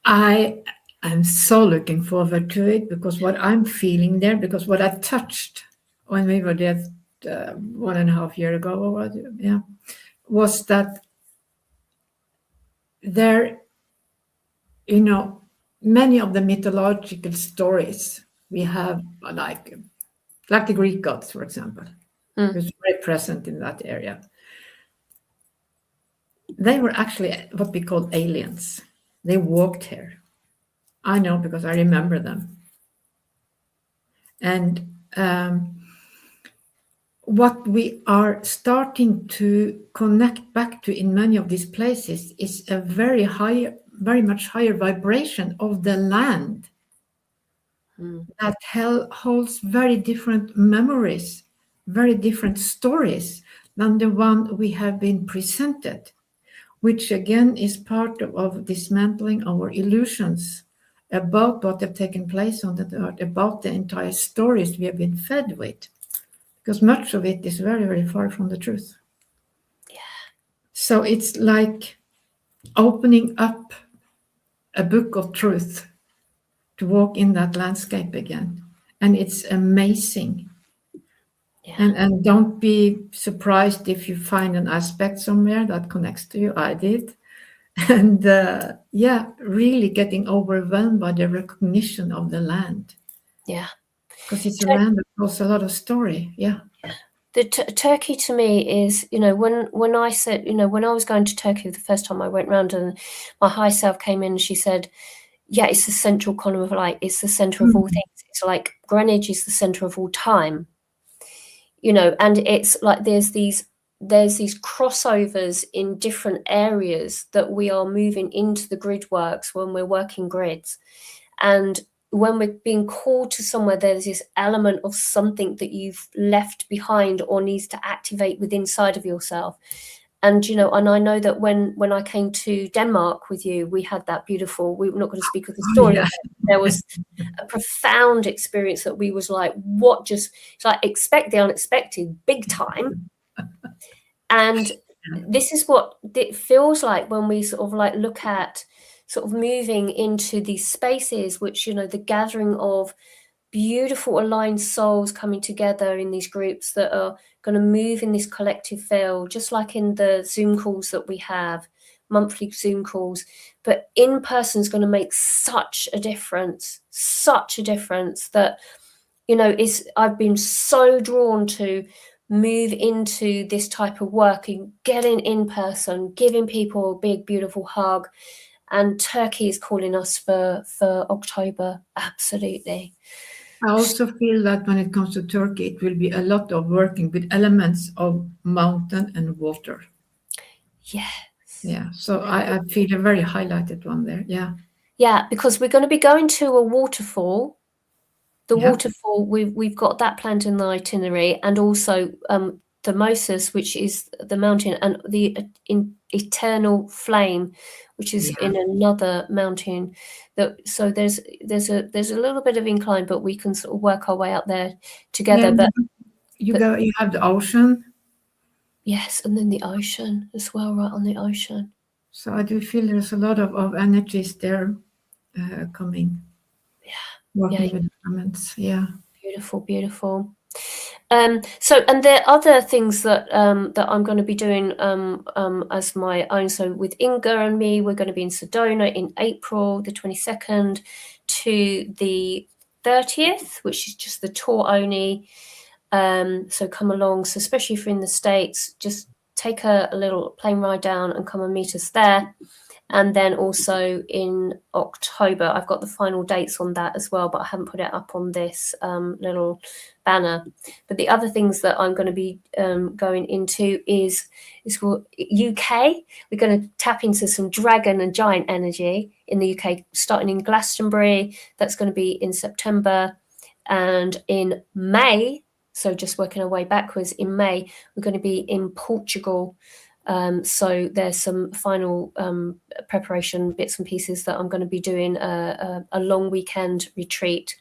[SPEAKER 2] I am so looking forward to it, because what I'm feeling there, because what I touched when we were there 1.5 years ago, or what, yeah, was that there, many of the mythological stories we have, like the Greek gods, for example, who's very present in that area. They were actually what we call aliens. They walked here. I know because I remember them. And what we are starting to connect back to in many of these places is a very much higher vibration of the land that holds very different memories, very different stories than the one we have been presented, which again is part of dismantling our illusions about what have taken place on the earth, about the entire stories we have been fed with, because much of it is very, very far from the truth.
[SPEAKER 1] Yeah.
[SPEAKER 2] So it's like opening up a book of truth to walk in that landscape again. And it's amazing.
[SPEAKER 1] Yeah.
[SPEAKER 2] And don't be surprised if you find an aspect somewhere that connects to you. I did. And really getting overwhelmed by the recognition of the land.
[SPEAKER 1] Yeah.
[SPEAKER 2] Because it's a land that holds a lot of story. Yeah.
[SPEAKER 1] The Turkey to me is, when I said, when I was going to Turkey the first time I went round, and my high self came in and she said, yeah, it's the central column of light. It's the center of all things. It's like Greenwich is the center of all time, and it's like there's these crossovers in different areas that we are moving into the grid works when we're working grids. And when we're being called to somewhere, there's this element of something that you've left behind or needs to activate within inside of yourself. And and I know that when I came to Denmark with you, we had that beautiful, we're not going to speak of the story,
[SPEAKER 2] yeah.
[SPEAKER 1] there was a profound experience that we was like, it's like expect the unexpected big time. And this is what it feels like when we sort of like look at sort of moving into these spaces, which, the gathering of beautiful aligned souls coming together in these groups that are going to move in this collective field, just like in the Zoom calls that we have, monthly Zoom calls. But in person is going to make such a difference that, I've been so drawn to move into this type of work and getting in person, giving people a big, beautiful hug. And Turkey is calling us for October. Absolutely.
[SPEAKER 2] I also feel that when it comes to Turkey, it will be a lot of working with elements of mountain and water.
[SPEAKER 1] Yes.
[SPEAKER 2] Yeah. So I feel a very highlighted one there. Yeah.
[SPEAKER 1] Yeah, because we're going to be going to a waterfall. The
[SPEAKER 2] Yeah.
[SPEAKER 1] waterfall, we've got that planned in the itinerary, and also the Moses, which is the mountain, and the eternal flame, which is in another mountain. So there's a little bit of incline, but we can sort of work our way up there together.
[SPEAKER 2] Yeah,
[SPEAKER 1] But
[SPEAKER 2] you have the ocean.
[SPEAKER 1] yes, and then the ocean as well, right on the ocean.
[SPEAKER 2] So I do feel there's a lot of energies there coming.
[SPEAKER 1] Yeah.
[SPEAKER 2] Working with elements. Yeah.
[SPEAKER 1] Beautiful, beautiful. So, and there are other things that that I'm going to be doing as my own. So with Inger and me, we're going to be in Sedona in April, the 22nd to the 30th, which is just the tour only. So come along. So especially if you're in the States, just take a little plane ride down and come and meet us there. And then also in October, I've got the final dates on that as well, but I haven't put it up on this little banner. But the other things that I'm going to be going into is called UK. We're going to tap into some dragon and giant energy in the UK, starting in Glastonbury. That's going to be in September. And in May, so just working our way backwards, in May, we're going to be in Portugal. So there's some final preparation bits and pieces that I'm going to be doing a long weekend retreat,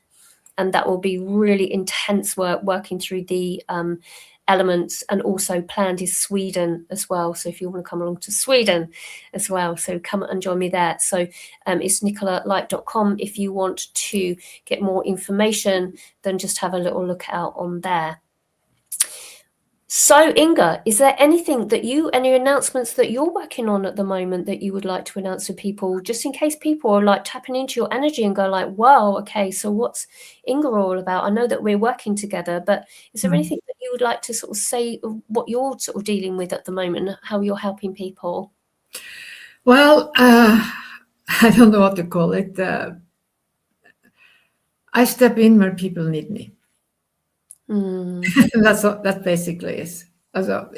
[SPEAKER 1] and that will be really intense work working through the elements. And also planned is Sweden as well, so if you want to come along to Sweden as well, so come and join me there. So it's nicolalight.com if you want to get more information, then just have a little look out on there. So Inger, is there anything that any announcements that you're working on at the moment that you would like to announce to people, just in case people are like tapping into your energy and go like, wow, okay, so what's Inger all about? I know that we're working together, but is there anything that you would like to sort of say what you're sort of dealing with at the moment and how you're helping people?
[SPEAKER 2] Well, I don't know what to call it. I step in where people need me. That's what that basically is. Also,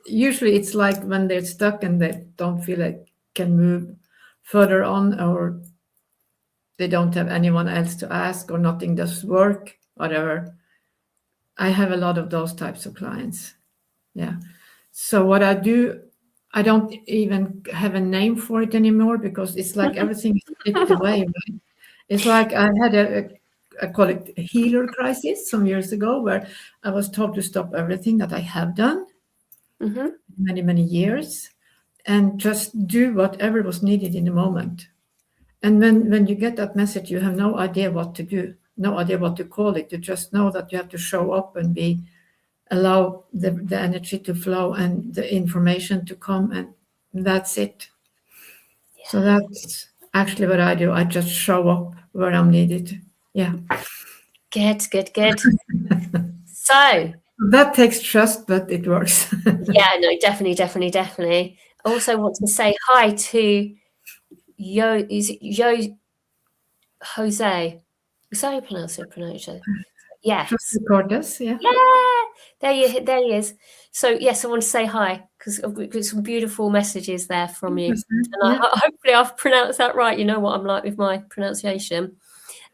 [SPEAKER 2] usually it's like when they're stuck and they don't feel like can move further on, or they don't have anyone else to ask, or nothing does work, whatever. I have a lot of those types of clients. Yeah. So what I do, I don't even have a name for it anymore, because it's like everything is slipped away. Right? It's like I had I call it a healer crisis some years ago, where I was told to stop everything that I have done many, many years and just do whatever was needed in the moment. And when you get that message, you have no idea what to do, no idea what to call it. You just know that you have to show up and allow the energy to flow and the information to come, and that's it. Yeah. So that's actually what I do. I just show up where I'm needed. Yeah.
[SPEAKER 1] Good. So
[SPEAKER 2] that takes trust, but it works.
[SPEAKER 1] Yeah, no, definitely. I also want to say hi to Jose. Is that how you pronounce it? Yes.
[SPEAKER 2] Cordes, yeah.
[SPEAKER 1] Yeah, there he is. So yes, I want to say hi because I've got some beautiful messages there from you. And hopefully I've pronounced that right. You know what I'm like with my pronunciation.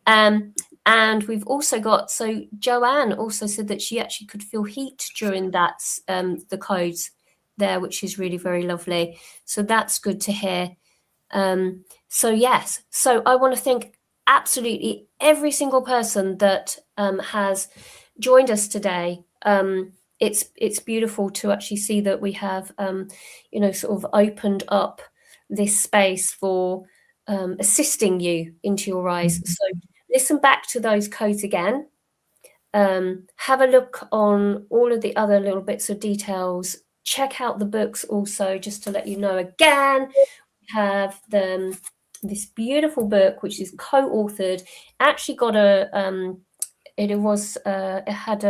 [SPEAKER 1] And we've also got, so Joanne also said that she actually could feel heat during that, the codes there, which is really very lovely. So that's good to hear. So yes, so I want to thank absolutely every single person that has joined us today. It's beautiful to actually see that we have, sort of opened up this space for assisting you into your rise. So listen back to those codes again. Have a look on all of the other little bits of details. Check out the books also, just to let you know again. We have this beautiful book, which is co-authored. Actually got it had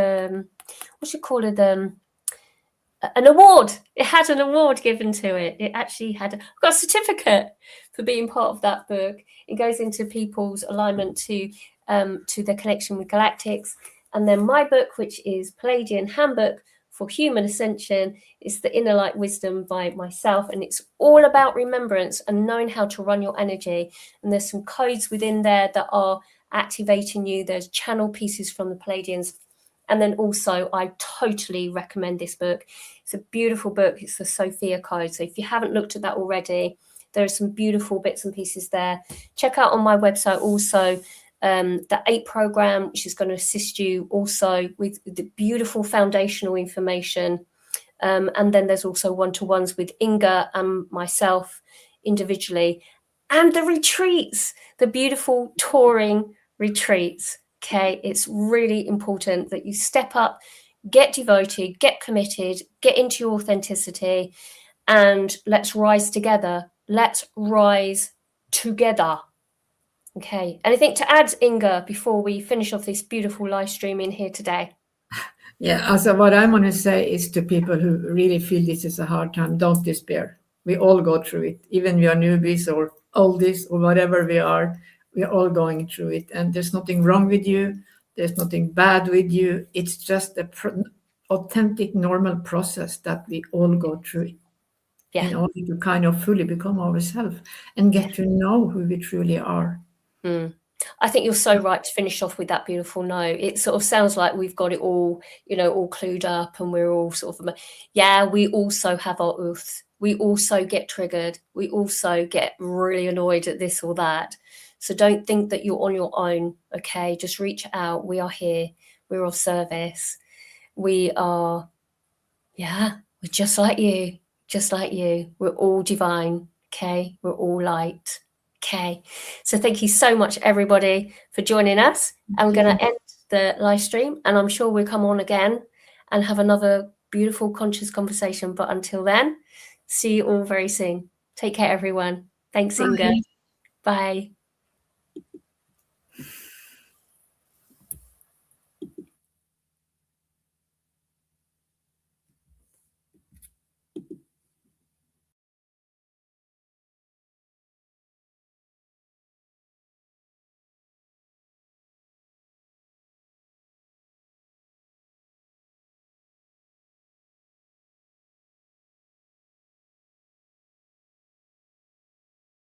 [SPEAKER 1] what you call it, an award. It had an award given to it. It actually got a certificate for being part of that book. It goes into people's alignment to their connection with galactics. And then my book, which is Palladian Handbook for Human Ascension, is The Inner Light Wisdom by myself. And it's all about remembrance and knowing how to run your energy. And there's some codes within there that are activating you. There's channel pieces from the Palladians. And then also, I totally recommend this book. It's a beautiful book. It's the Sophia Code. So if you haven't looked at that already, there are some beautiful bits and pieces there. Check out on my website also the 8 program, which is going to assist you also with the beautiful foundational information. And then there's also one-to-ones with Inger and myself individually. And the retreats, the beautiful touring retreats. Okay, it's really important that you step up get devoted, get committed, get into your authenticity, and let's rise together. Let's rise together. Okay. Anything to add, Inger, before we finish off this beautiful live stream in here today?
[SPEAKER 2] Yeah, so what I want to say is to people who really feel this is a hard time, don't despair. We all go through it. Even we are newbies or oldies or whatever we are all going through it. And there's nothing wrong with you. There's nothing bad with you. It's just a authentic, normal process that we all go through in order to kind of fully become ourselves and get to know who we truly are.
[SPEAKER 1] I think you're so right to finish off with that beautiful note. It sort of sounds like we've got it all, all clued up, and we're all sort of, we also have our ooths. We also get triggered. We also get really annoyed at this or that. So don't think that you're on your own, okay? Just reach out. We are here. We're of service. We are, we're just like you, just like you. We're all divine, okay? We're all light. Okay, so thank you so much, everybody, for joining us. I'm going to end the live stream, and I'm sure we'll come on again and have another beautiful, conscious conversation. But until then, see you all very soon. Take care, everyone. Thanks, Inger. Bye.